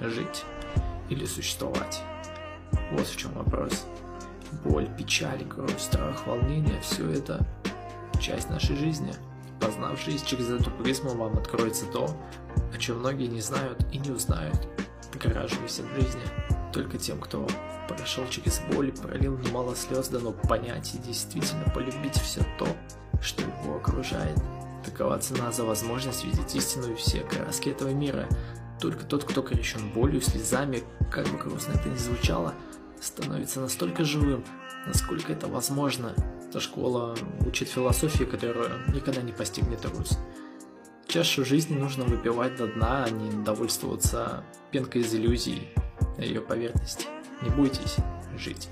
жить или существовать? Вот в чем вопрос. Боль, печаль, кровь, страх, волнение – все это часть нашей жизни. Познав жизнь через эту призму, вам откроется то, о чем многие не знают и не узнают, отгораживаясь от жизни. Только тем, кто прошел через боль, пролил немало слез, дано понять и действительно полюбить все то, что его окружает. Такова цена за возможность видеть истину и все краски этого мира. Только тот, кто крещен болью, слезами, как бы грустно это ни звучало, становится настолько живым, насколько это возможно. Эта школа учит философии, которую никогда не постигнет Русь. Чашу жизни нужно выпивать до дна, а не довольствоваться пенкой из иллюзий на ее поверхности. Не бойтесь жить.